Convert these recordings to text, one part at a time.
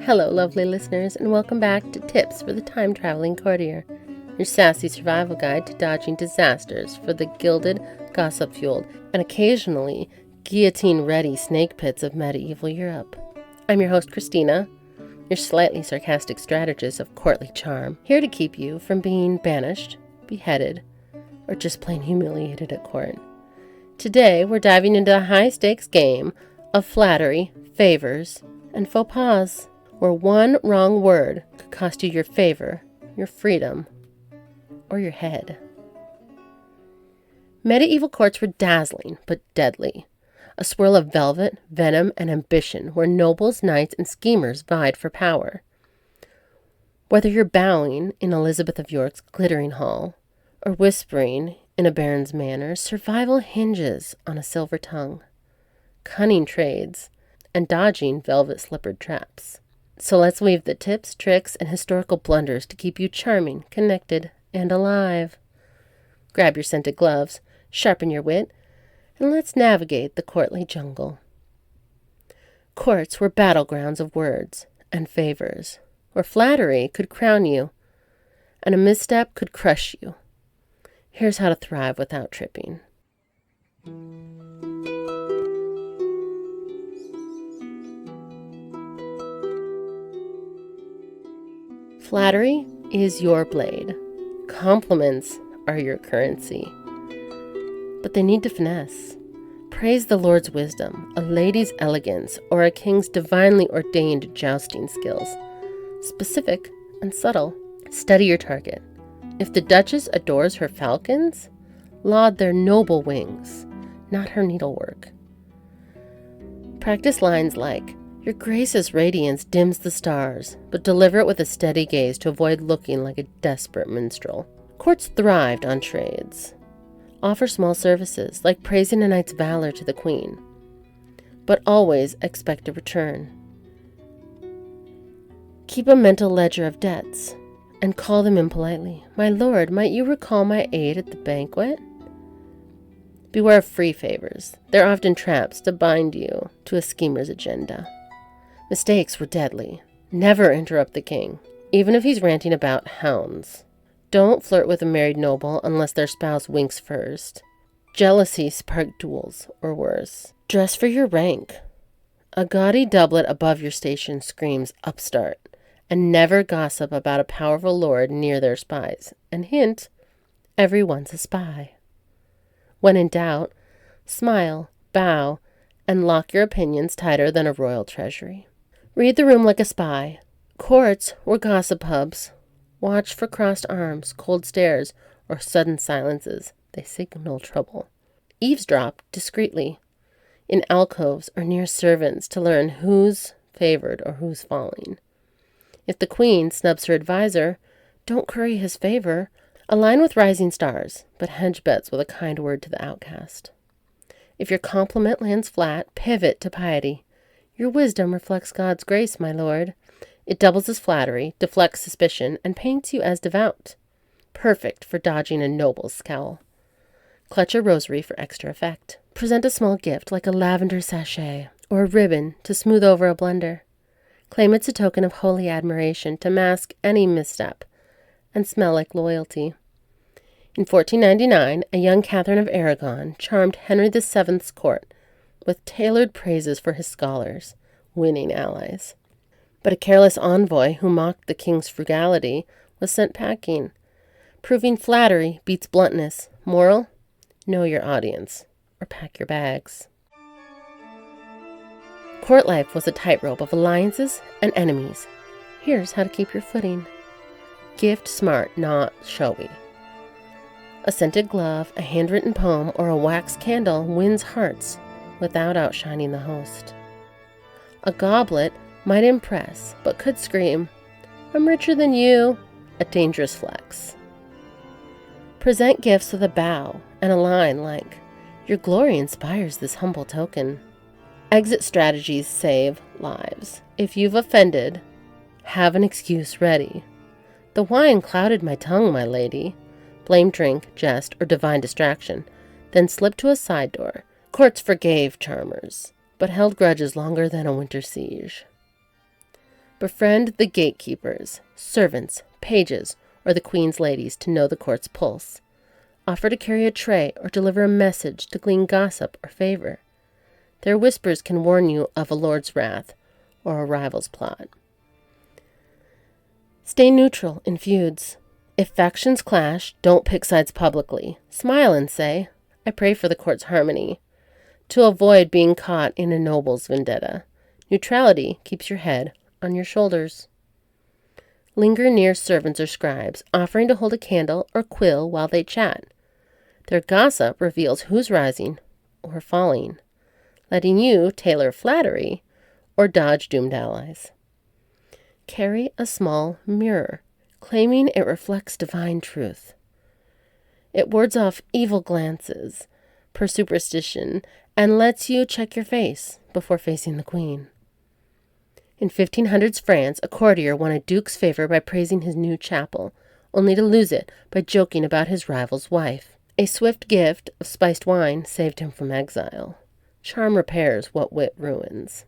Hello, lovely listeners, and welcome back to Tips for the Time-Traveling Courtier, your sassy survival guide to dodging disasters for the gilded, gossip-fueled, and occasionally guillotine-ready snake pits of medieval Europe. I'm your host, Christina, your slightly sarcastic strategist of courtly charm, here to keep you from being banished, beheaded, or just plain humiliated at court. Today, we're diving into a high-stakes game of flattery, favors, and faux pas, where one wrong word could cost you your favor, your freedom, or your head. Medieval courts were dazzling but deadly, a swirl of velvet, venom, and ambition where nobles, knights, and schemers vied for power. Whether you're bowing in Elizabeth of York's glittering hall, or whispering in a baron's manor, survival hinges on a silver tongue, cunning trades, and dodging velvet-slippered traps. So let's weave the tips, tricks, and historical blunders to keep you charming, connected, and alive. Grab your scented gloves, sharpen your wit, and let's navigate the courtly jungle. Courts were battlegrounds of words and favors, where flattery could crown you, and a misstep could crush you. Here's how to thrive without tripping. Flattery is your blade. Compliments are your currency. But they need to finesse. Praise the Lord's wisdom, a lady's elegance, or a king's divinely ordained jousting skills. Specific and subtle. Study your target. If the Duchess adores her falcons, laud their noble wings, not her needlework. Practice lines like, "Your Grace's radiance dims the stars," but deliver it with a steady gaze to avoid looking like a desperate minstrel. Courts thrived on trades. Offer small services, like praising a knight's valor to the queen, but always expect a return. Keep a mental ledger of debts, and call them in politely. "My lord, might you recall my aid at the banquet?" Beware of free favors. They're often traps to bind you to a schemer's agenda. Mistakes were deadly. Never interrupt the king, even if he's ranting about hounds. Don't flirt with a married noble unless their spouse winks first. Jealousy sparked duels, or worse. Dress for your rank. A gaudy doublet above your station screams upstart, and never gossip about a powerful lord near their spies. And hint, everyone's a spy. When in doubt, smile, bow, and lock your opinions tighter than a royal treasury. Read the room like a spy. Courts were gossip hubs. Watch for crossed arms, cold stares, or sudden silences. They signal trouble. Eavesdrop discreetly in alcoves or near servants to learn who's favored or who's falling. If the queen snubs her advisor, don't curry his favor. Align with rising stars, but hedge bets with a kind word to the outcast. If your compliment lands flat, pivot to piety. Your wisdom reflects God's grace, my lord. It doubles as flattery, deflects suspicion, and paints you as devout. Perfect for dodging a noble's scowl. Clutch a rosary for extra effect. Present a small gift like a lavender sachet or a ribbon to smooth over a blunder. Claim it's a token of holy admiration to mask any misstep and smell like loyalty. In 1499, a young Catherine of Aragon charmed Henry VII's court with tailored praises for his scholars, winning allies. But a careless envoy who mocked the king's frugality was sent packing, proving flattery beats bluntness. Moral? Know your audience, or pack your bags. Court life was a tightrope of alliances and enemies. Here's how to keep your footing. Gift smart, not showy. A scented glove, a handwritten poem, or a wax candle wins hearts without outshining the host. A goblet might impress, but could scream, "I'm richer than you," a dangerous flex. Present gifts with a bow and a line like, "Your glory inspires this humble token." Exit strategies save lives. If you've offended, have an excuse ready. "The wine clouded my tongue, my lady." Blame drink, jest, or divine distraction, then slip to a side door. Courts forgave charmers, but held grudges longer than a winter siege. Befriend the gatekeepers, servants, pages, or the queen's ladies to know the court's pulse. Offer to carry a tray or deliver a message to glean gossip or favor. Their whispers can warn you of a lord's wrath or a rival's plot. Stay neutral in feuds. If factions clash, don't pick sides publicly. Smile and say, I pray for the court's harmony. To avoid being caught in a noble's vendetta, neutrality keeps your head on your shoulders. Linger near servants or scribes, offering to hold a candle or quill while they chat. Their gossip reveals who's rising or falling, letting you tailor flattery or dodge doomed allies. Carry a small mirror, claiming it reflects divine truth. It wards off evil glances, per superstition, and lets you check your face before facing the queen. In 1500s France, a courtier won a duke's favor by praising his new chapel, only to lose it by joking about his rival's wife. A swift gift of spiced wine saved him from exile. Charm repairs what wit ruins.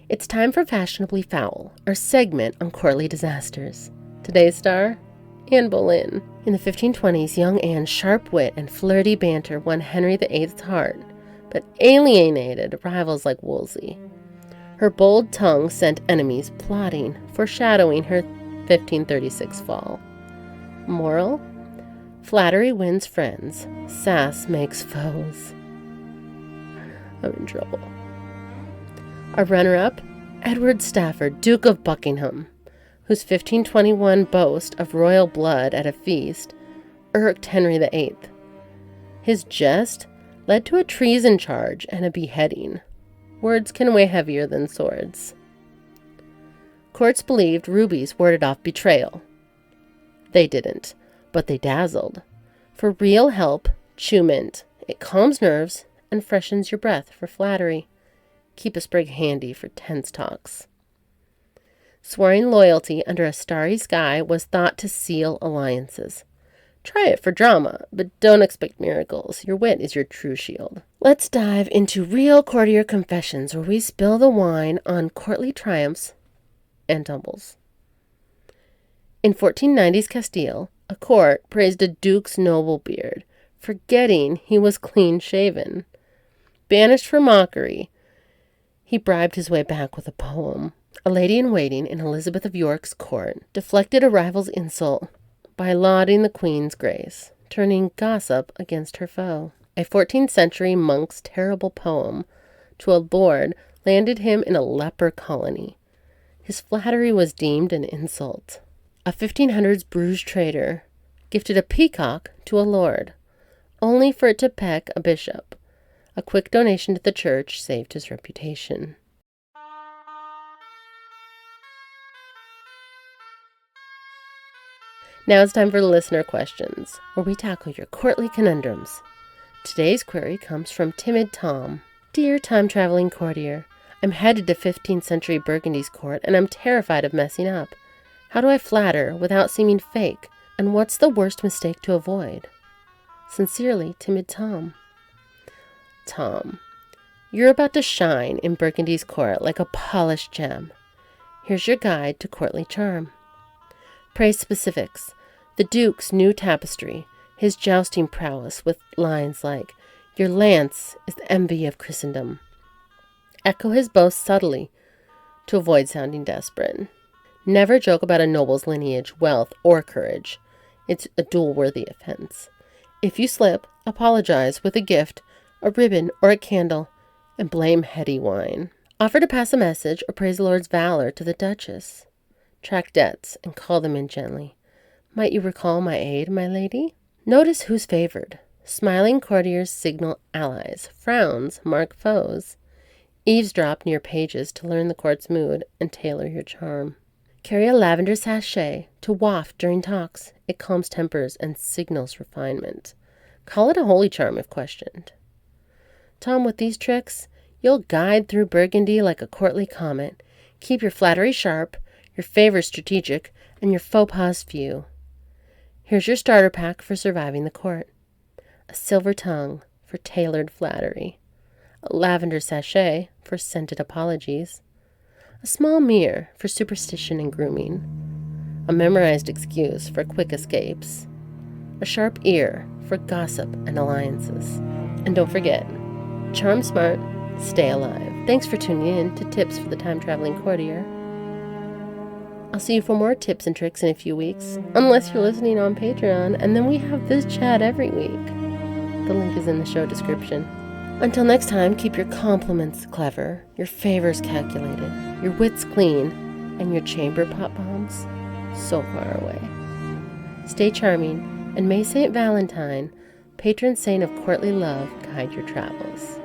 It's time for Fashionably Foul, our segment on courtly disasters. Today's star, Anne Boleyn. In the 1520s, young Anne's sharp wit and flirty banter won Henry VIII's heart, but alienated rivals like Wolsey. Her bold tongue sent enemies plotting, foreshadowing her 1536 fall. Moral? Flattery wins friends. Sass makes foes. I'm in trouble. Our runner-up, Edward Stafford, Duke of Buckingham, whose 1521 boast of royal blood at a feast irked Henry VIII. His jest led to a treason charge and a beheading. Words can weigh heavier than swords. Courts believed rubies warded off betrayal. They didn't, but they dazzled. For real help, chew mint. It calms nerves and freshens your breath for flattery. Keep a sprig handy for tense talks. Swearing loyalty under a starry sky was thought to seal alliances. Try it for drama, but don't expect miracles. Your wit is your true shield. Let's dive into real courtier confessions where we spill the wine on courtly triumphs and tumbles. In 1490's Castile, a court praised a duke's noble beard, forgetting he was clean-shaven. Banished for mockery, he bribed his way back with a poem. A lady-in-waiting in Elizabeth of York's court deflected a rival's insult by lauding the queen's grace, turning gossip against her foe. A 14th century monk's terrible poem to a lord landed him in a leper colony. His flattery was deemed an insult. A 1500s Bruges trader gifted a peacock to a lord, only for it to peck a bishop. A quick donation to the church saved his reputation. Now it's time for the listener questions, where we tackle your courtly conundrums. Today's query comes from Timid Tom. Dear time-traveling courtier, I'm headed to 15th century Burgundy's court, and I'm terrified of messing up. How do I flatter without seeming fake? And what's the worst mistake to avoid? Sincerely, Timid Tom. Tom, you're about to shine in Burgundy's court like a polished gem. Here's your guide to courtly charm. Praise specifics. The Duke's new tapestry, his jousting prowess with lines like, Your lance is the envy of Christendom. Echo his boast subtly to avoid sounding desperate. Never joke about a noble's lineage, wealth, or courage. It's a duel-worthy offense. If you slip, apologize with a gift, a ribbon, or a candle, and blame heady wine. Offer to pass a message or praise the Lord's valor to the Duchess. Track debts and call them in gently. Might you recall my aid, my lady? Notice who's favored. Smiling courtiers signal allies. Frowns mark foes. Eavesdrop near pages to learn the court's mood and tailor your charm. Carry a lavender sachet to waft during talks. It calms tempers and signals refinement. Call it a holy charm if questioned. Tom, with these tricks, you'll guide through Burgundy like a courtly comet. Keep your flattery sharp, your favors strategic, and your faux pas few. Here's your starter pack for surviving the court. A silver tongue for tailored flattery. a lavender sachet for scented apologies, a small mirror for superstition and grooming, a memorized excuse for quick escapes, a sharp ear for gossip and alliances. And don't forget, charm smart, stay alive. Thanks for tuning in to Tips for the Time-Traveling Courtier. I'll see you for more tips and tricks in a few weeks, unless you're listening on Patreon, and then we have this chat every week. The link is in the show description. Until next time, keep your compliments clever, your favors calculated, your wits clean, and your chamber pot bombs so far away. Stay charming, and may St. Valentine, patron saint of courtly love, guide your travels.